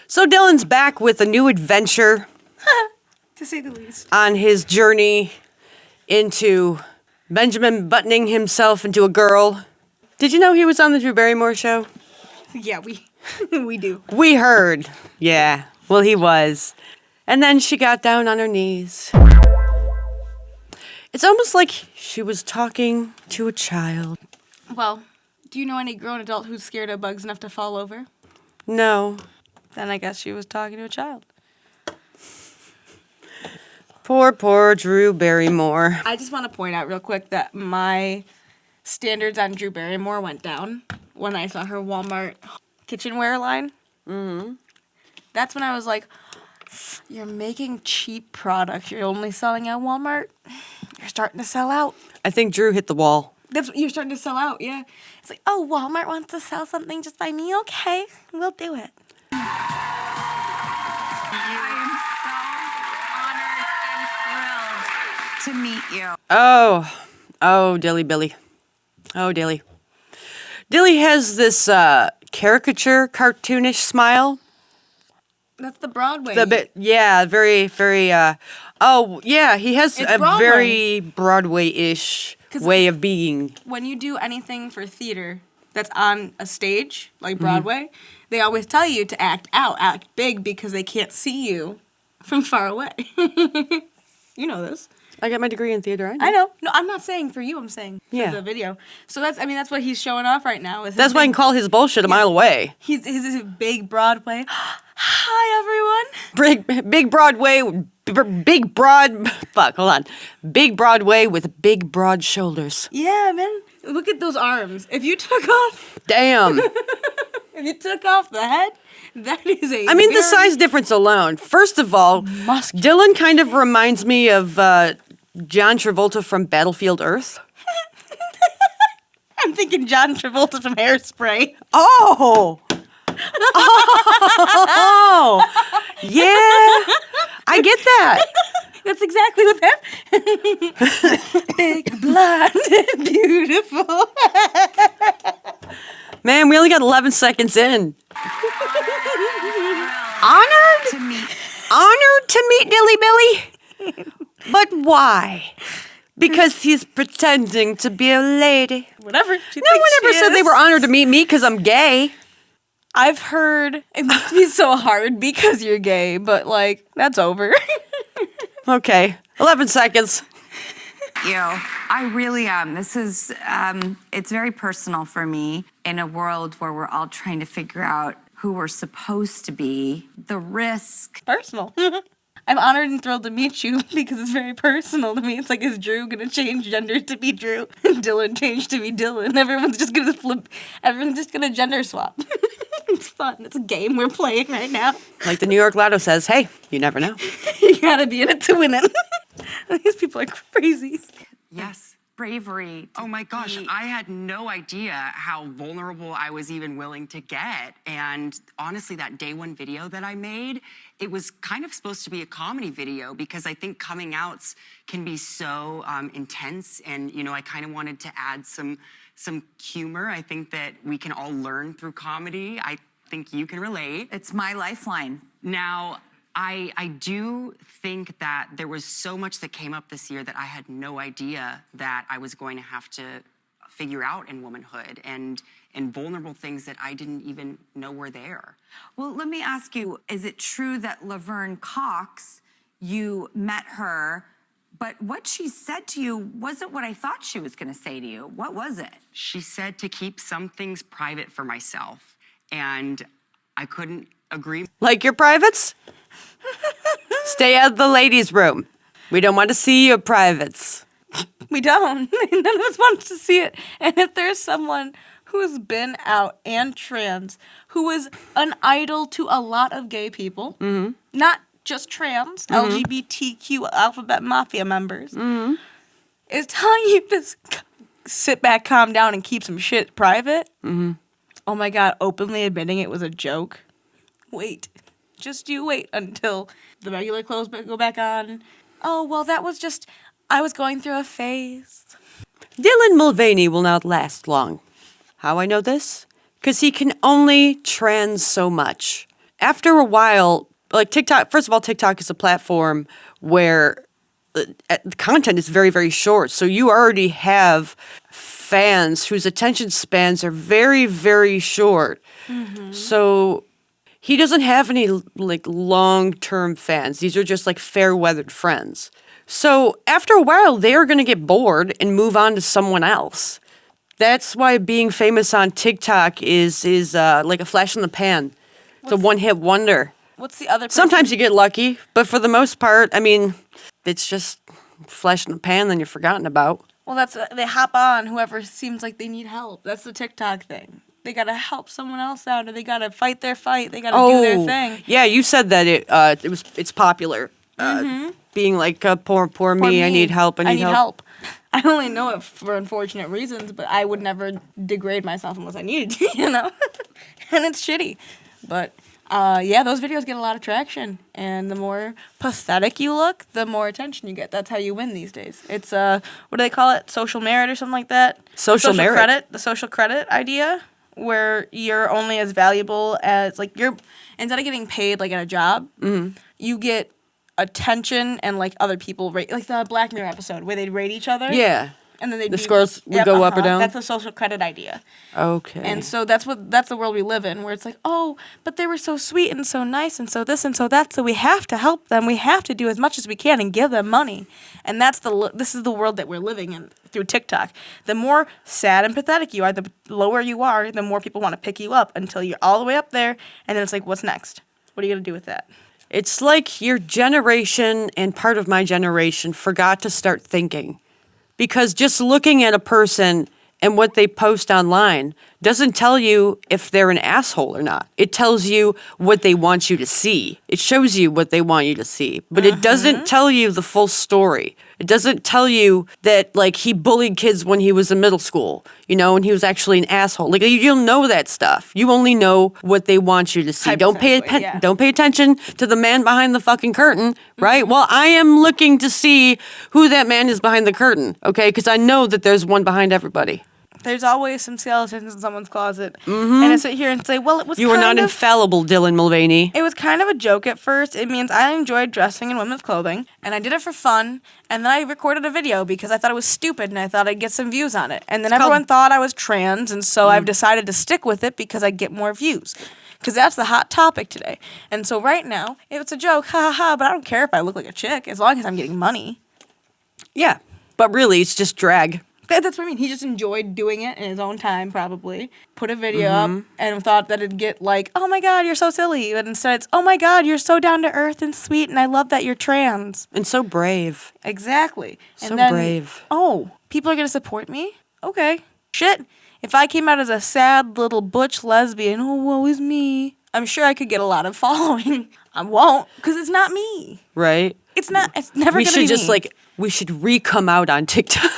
So Dylan's back with a new adventure. To say the least. On his journey into Benjamin buttoning himself into a girl. Did you know he was on the Drew Barrymore show? Yeah, we do. We heard. Yeah, well, he was. And then she got down on her knees. It's almost like she was talking to a child. Well, do you know any grown adult who's scared of bugs enough to fall over? No. Then I guess she was talking to a child. Poor Drew Barrymore. I just want to point out real quick that my standards on Drew Barrymore went down when I saw her Walmart kitchenware line. Mm-hmm. That's when I was like, you're making cheap products. You're only selling at Walmart. You're starting to sell out. I think Drew hit the wall. You're starting to sell out, yeah. It's like, oh, Walmart wants to sell something just by me? Okay, we'll do it. To meet you. Oh, Dilly Billy. Oh, Dilly. Dilly has this caricature, cartoonish smile. That's the Broadway. Very, very, he has a Broadway. very Broadway-ish way of being. When you do anything for theater that's on a stage, like Broadway, they always tell you to act out, act big, because they can't see you from far away. You know this. I got my degree in theater. I know. No, I'm not saying for you. I'm saying for Yeah. the video. So that's what he's showing off right now. That's why I can call his bullshit a mile away. He's his big Broadway. Hi, everyone. Big Broadway, Big Broadway with big broad shoulders. Yeah, man. Look at those arms. If you took off, Damn. if you took off the head, that is a. I mean, the size difference alone. First of all, Dylan kind of reminds me of John Travolta from Battlefield Earth. I'm thinking John Travolta from Hairspray. Oh! Oh! Yeah! I get that. That's exactly what happened. Big, blonde, and beautiful. Man, we only got 11 seconds in. Honored to meet Dilly Billy? But why? Because he's pretending to be a lady. Whatever. No one ever said they were honored to meet me because I'm gay. I've heard it must be so hard because you're gay, but like, that's over. Okay, 11 seconds. I really am. This is, it's very personal for me in a world where we're all trying to figure out who we're supposed to be. The risk. Personal. I'm honored and thrilled to meet you because it's very personal to me. It's like, is Drew gonna change gender to be Drew? Dylan changed to be Dylan. Everyone's just gonna flip. Everyone's just gonna gender swap. It's fun. It's a game we're playing right now. Like the New York Lotto says, hey, you never know. You gotta be in it to win it. These people are crazy. Yes. Bravery. Oh my gosh, I had no idea how vulnerable I was even willing to get. And honestly, that day one video that I made, it was kind of supposed to be a comedy video because I think coming outs can be so intense. And, you know, I kind of wanted to add some humor. I think that we can all learn through comedy. I think you can relate. It's my lifeline. Now, I do think that there was so much that came up this year that I had no idea that I was going to have to figure out in womanhood and vulnerable things that I didn't even know were there. Well, let me ask you, is it true that Laverne Cox, you met her, but what she said to you wasn't what I thought she was going to say to you? What was it? She said to keep some things private for myself, and I couldn't agree. Like your privates? Stay out of the ladies' room. We don't want to see your privates. We don't. None of us wants to see it. And if there's someone who's been out and trans, who is an idol to a lot of gay people, not just trans, LGBTQ alphabet mafia members, is telling you to sit back, calm down, and keep some shit private. Oh my God, openly admitting it was a joke. Wait. Just you wait until the regular clothes go back on. Oh, well, that was just, I was going through a phase. Dylan Mulvaney will not last long. How I know this? Because he can only trans so much. after a while, like TikTok, first of all, TikTok is a platform where the content is very, very short. So you already have fans whose attention spans are very, very short. So he doesn't have any like long-term fans. These are just like fair-weathered friends. So after a while, they are going to get bored and move on to someone else. That's why being famous on TikTok is like a flash in the pan. It's a one-hit wonder. What's the other person? Sometimes you get lucky, but for the most part, I mean, it's just flash in the pan, then you're forgotten about. Well, that's they hop on whoever seems like they need help. That's the TikTok thing. They gotta help someone else out, or they gotta fight their fight. They gotta do their thing. Yeah, you said that it's popular. Being like poor me, I need help. I need help. I only know it for unfortunate reasons, but I would never degrade myself unless I needed to, you know? And it's shitty. But yeah, those videos get a lot of traction, and the more pathetic you look, the more attention you get. That's how you win these days. It's what do they call it? Social merit or something like that? Social merit. Credit, the social credit idea, where you're only as valuable as like you're instead of getting paid like at a job, you get attention and like other people rate, like the Black Mirror episode where they'd rate each other. Yeah. And then the scores would go up or down. That's the social credit idea. Okay. And so that's the world we live in, where it's like, oh, but they were so sweet and so nice and so this and so that, so we have to help them. We have to do as much as we can and give them money. And this is the world that we're living in through TikTok. The more sad and pathetic you are, the lower you are, the more people want to pick you up until you're all the way up there, and then it's like, what's next? What are you going to do with that? It's like your generation and part of my generation forgot to start thinking. Because just looking at a person and what they post online doesn't tell you if they're an asshole or not. It tells you what they want you to see. It shows you what they want you to see. But it doesn't tell you the full story. It doesn't tell you that, like, he bullied kids when he was in middle school, you know, and he was actually an asshole. Like, you don't know that stuff. You only know what they want you to see. Don't pay attention to the man behind the fucking curtain, right? Well, I am looking to see who that man is behind the curtain, okay? Because I know that there's one behind everybody. There's always some skeletons in someone's closet. And I sit here and say, well, it was You are not infallible, Dylan Mulvaney. It was kind of a joke at first. It means I enjoyed dressing in women's clothing, and I did it for fun, and then I recorded a video because I thought it was stupid, and I thought I'd get some views on it. And then everyone thought I was trans, and so I've decided to stick with it because I get more views. Because that's the hot topic today. And so right now, it's a joke, ha ha ha, but I don't care if I look like a chick, as long as I'm getting money. Yeah, but really, it's just drag. That's what I mean. He just enjoyed doing it in his own time, probably. Put a video up and thought that it'd get like, oh my God, you're so silly. But instead it's, oh my God, you're so down to earth and sweet and I love that you're trans. And so brave. Exactly. So and then, brave. Oh, people are going to support me? Okay. Shit. If I came out as a sad little butch lesbian, oh, woe is me, I'm sure I could get a lot of following. I won't, because it's not me. Right? It's not. It's never going to be We should just me. we should re-come out on TikTok.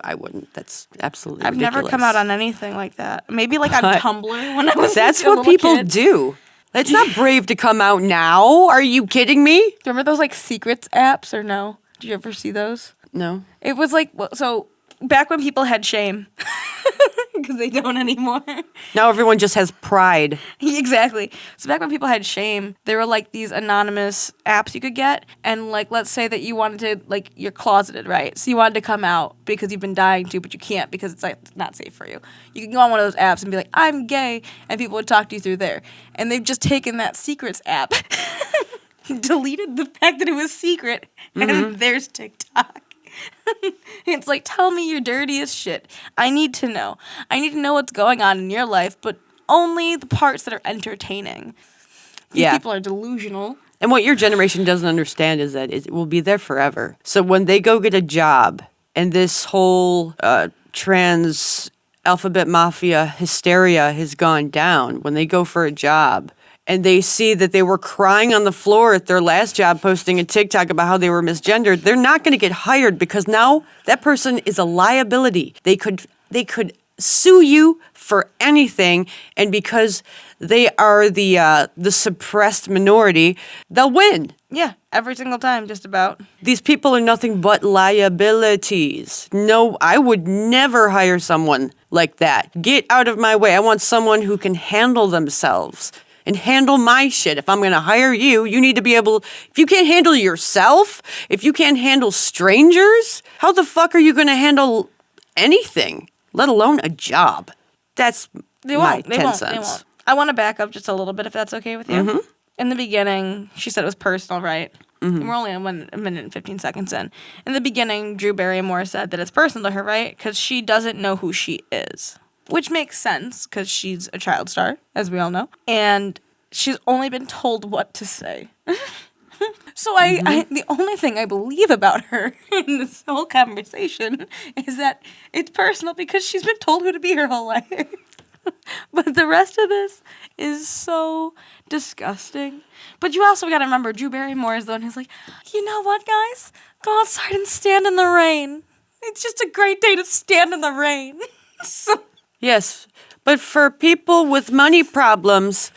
I wouldn't. That's absolutely I've ridiculous. never come out on anything like that. Maybe like on Tumblr when I was That's a what little people kid. do. It's not brave to come out now. Are you kidding me? Remember those like secrets apps or no? Did you ever see those? No. It was like, so back when people had shame. Because they don't anymore. Now everyone just has pride. Exactly. So back when people had shame, there were like these anonymous apps you could get. And like, let's say that you wanted to, like, you're closeted, right? So you wanted to come out because you've been dying to, but you can't because it's like not safe for you. You can go on one of those apps and be like, I'm gay. And people would talk to you through there. And they've just taken that secrets app, deleted the fact that it was secret, and there's TikTok. It's like, tell me your dirtiest shit. I need to know. I need to know what's going on in your life, but only the parts that are entertaining. These people are delusional. And what your generation doesn't understand is that it will be there forever. So when they go get a job and this whole trans alphabet mafia hysteria has gone down, when they go for a job and they see that they were crying on the floor at their last job posting a TikTok about how they were misgendered, they're not going to get hired because now that person is a liability. They could sue you for anything, and because they are the suppressed minority, they'll win. Yeah, every single time, just about. These people are nothing but liabilities. No, I would never hire someone like that. Get out of my way. I want someone who can handle themselves and handle my shit. If I'm going to hire you, you need to be able, if you can't handle yourself, if you can't handle strangers, how the fuck are you going to handle anything, let alone a job? That's my 10 cents. I want to back up just a little bit if that's okay with you. In the beginning, she said it was personal, right? We're only a minute and 15 seconds in. In the beginning, Drew Barrymore said that it's personal to her, right? Because she doesn't know who she is. Which makes sense, because she's a child star, as we all know. And she's only been told what to say. So the only thing I believe about her in this whole conversation is that it's personal because she's been told who to be her whole life. But the rest of this is so disgusting. But you also got to remember, Drew Barrymore is the one who's like, you know what, guys? Go outside and stand in the rain. It's just a great day to stand in the rain. So Yes, but for people with money problems,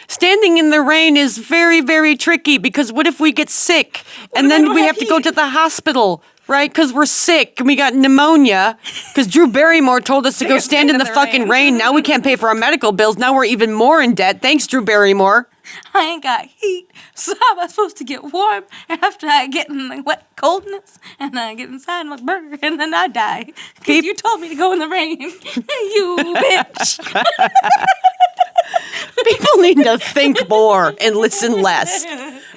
standing in the rain is very, very tricky because what if we get sick and then we have to go to the hospital, right? Because we're sick and we got pneumonia because Drew Barrymore told us to go stand in the fucking rain. Now we can't pay for our medical bills. Now we're even more in debt. Thanks, Drew Barrymore. I ain't got heat, so how am I supposed to get warm after I get in the wet coldness and I get inside my burger and then I die? Because you told me to go in the rain, you bitch. People need to think more and listen less,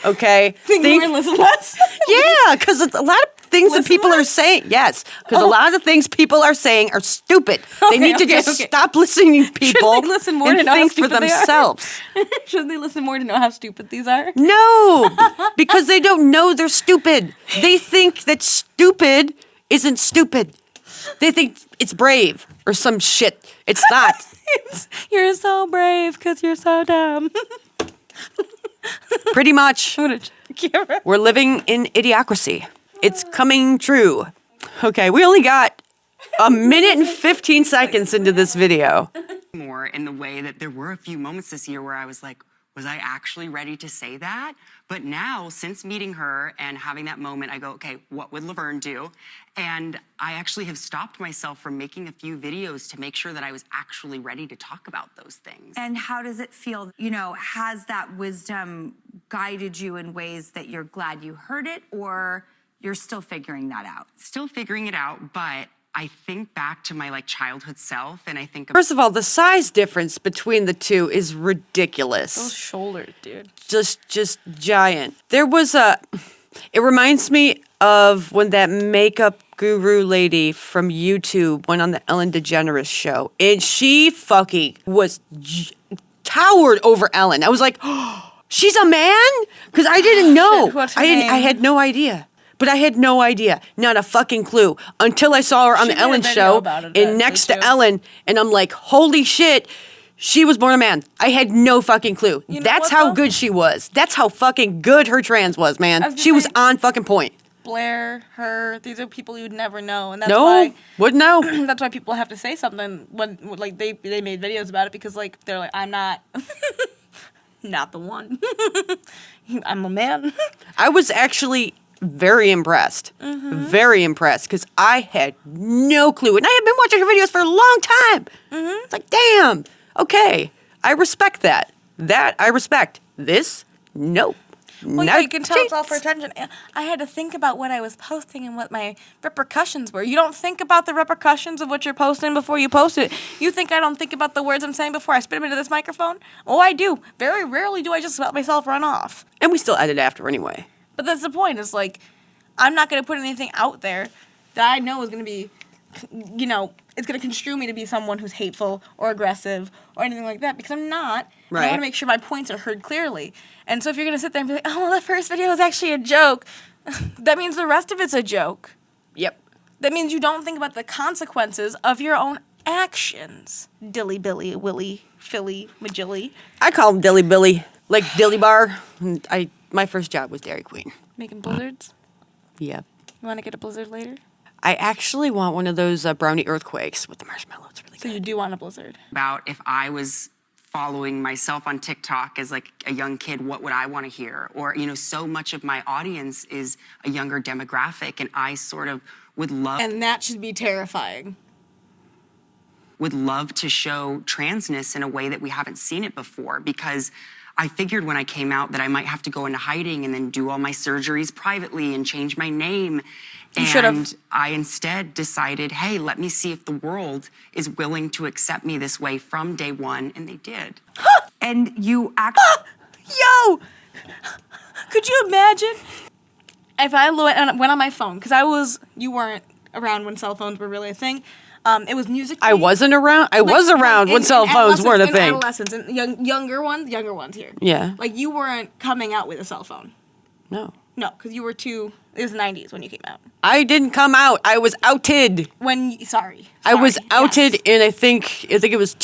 okay? Think more and listen less? Yeah, because a lot of things that people are saying, yes, because a lot of things people are saying are stupid. They need to just stop listening to people Shouldn't they listen more and to know how think for stupid they are? themselves. Shouldn't they listen more to know how stupid these are? No, because they don't know they're stupid. They think that stupid isn't stupid. They think it's brave or some shit. It's not. You're so brave because you're so dumb. Pretty much. We're living in idiocracy. It's coming true. Okay, we only got a minute and 15 seconds into this video. More in the way that there were a few moments this year where I was like, was I actually ready to say that? But now, since meeting her and having that moment, I go, okay, what would Laverne do? And I actually have stopped myself from making a few videos to make sure that I was actually ready to talk about those things. And how does it feel? You know, has that wisdom guided you in ways that you're glad you heard it, or you're still figuring that out? Still figuring it out, but I think back to my childhood self and I think First of all, the size difference between the two is ridiculous. Those shoulders, dude. Just giant. It reminds me of when that makeup guru lady from YouTube went on the Ellen DeGeneres show, and she fucking was towered over Ellen. I was like, oh, she's a man? Because I didn't know. Shit, what's her I name? had no idea. But I had no idea, not a fucking clue, until I saw her on She the did a Ellen video show about it, and next to too. Ellen, and I'm like, holy shit, she was born a man. I had no fucking clue. You know That's what, how though? good she was. That's how fucking good her trans was, man. was gonna She was say- on fucking point. Blair, her, these are people you'd never know, and that's No, why wouldn't know. that's why people have to say something when they made videos about it, because they're like, I'm not not the one. I'm a man. I was actually very impressed. Very impressed, because I had no clue. And I had been watching her videos for a long time. It's like, damn, okay, I respect that. That I respect. This, nope. Well, Not yeah, you can tell it's all for chance. attention. I had to think about what I was posting and what my repercussions were. You don't think about the repercussions of what you're posting before you post it. You think I don't think about the words I'm saying before I spit them into this microphone? Oh, I do. Very rarely do I just let myself run off. And we still edit after anyway. But that's the point. It's like, I'm not going to put anything out there that I know is going to be, it's going to construe me to be someone who's hateful or aggressive or anything like that, because I'm not. And I Right. want to make sure my points are heard clearly. And so if you're going to sit there and be like, oh, well, the first video was actually a joke, that means the rest of it's a joke. Yep. That means you don't think about the consequences of your own actions. Dilly Billy, Willy, Philly, Majilly. I call him Dilly Billy, like Dilly Bar. My first job was Dairy Queen. Making blizzards. Yep. You want to get a blizzard later? I actually want one of those brownie earthquakes with the marshmallow. It's really So good. you do want a blizzard. about if I was following myself on TikTok as a young kid, what would I want to hear? Or, so much of my audience is a younger demographic, and I sort of would love And that should be terrifying. would love to show transness in a way that we haven't seen it before, because I figured when I came out that I might have to go into hiding and then do all my surgeries privately and change my name. You should have. And I instead decided, hey, let me see if the world is willing to accept me this way from day one, and they did. And you actually... Yo! Could you imagine if I went on my phone, because you weren't around when cell phones were really a thing. It was music. I wasn't around. I was around when cell phones weren't a thing. Adolescents and younger ones here. Yeah. Like you weren't coming out with a cell phone. No. No, because you were too. It was the 90s when you came out. I didn't come out. I was outed. Sorry. I was outed yes. in, I think it was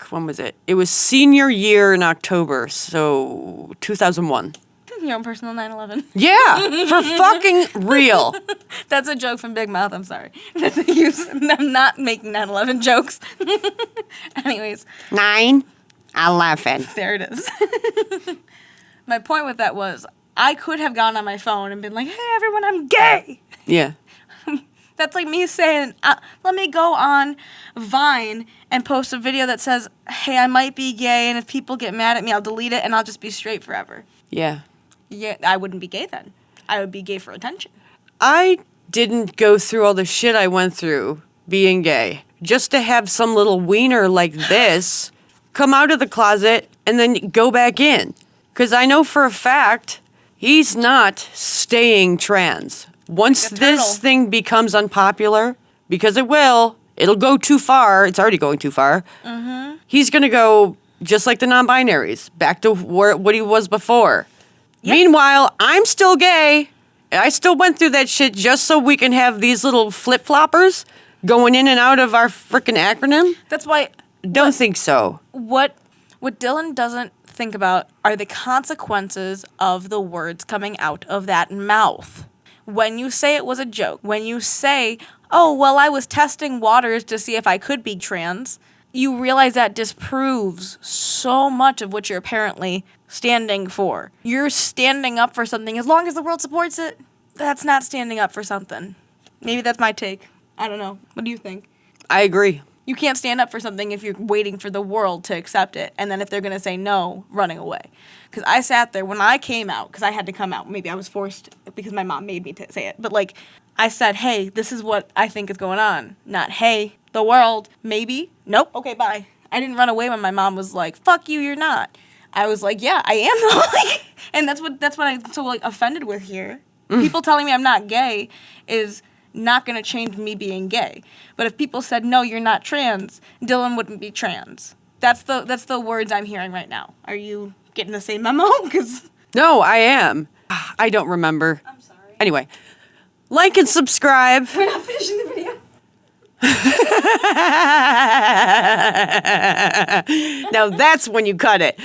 when was it? It was senior year in October, so 2001. Your own personal 9/11. Yeah, for fucking real. That's a joke from Big Mouth. I'm sorry. I'm not making 9/11 jokes. Anyways. 9/11. There it is. My point with that was I could have gone on my phone and been like, hey, everyone, I'm gay. Yeah. That's like me saying, let me go on Vine and post a video that says, hey, I might be gay, and if people get mad at me, I'll delete it, and I'll just be straight forever. Yeah. Yeah, I wouldn't be gay then. I would be gay for attention. I didn't go through all the shit I went through being gay just to have some little wiener like this come out of the closet and then go back in. Because I know for a fact he's not staying trans. Once Like a turtle. this thing becomes unpopular, because it'll go too far. It's already going too far. Mm-hmm. He's going to go just like the non-binaries, back to what he was before. Yep. Meanwhile, I'm still gay. I still went through that shit just so we can have these little flip-floppers going in and out of our frickin' acronym. That's why... Don't think so. What Dylan doesn't think about are the consequences of the words coming out of that mouth. When you say it was a joke, when you say, oh, well, I was testing waters to see if I could be trans, you realize that disproves so much of what you're apparently standing for. You're standing up for something. As long as the world supports it, that's not standing up for something. Maybe that's my take. I don't know. What do you think? I agree. You can't stand up for something if you're waiting for the world to accept it. And then if they're going to say no, running away. Because I sat there when I came out, because I had to come out. Maybe I was forced because my mom made me to say it. But, like, I said, hey, this is what I think is going on. Not, hey, the world, maybe. Nope. Okay, bye. I didn't run away when my mom was like, fuck you, you're not. I was like, yeah, I am. And that's what I'm so, like, offended with here. People telling me I'm not gay is not going to change me being gay. But if people said, no, you're not trans, Dylan wouldn't be trans. That's the words I'm hearing right now. Are you getting the same memo? 'Cause No, I am. I don't remember. I'm sorry. Anyway, like and subscribe. We're not finishing the video. Now that's when you cut it.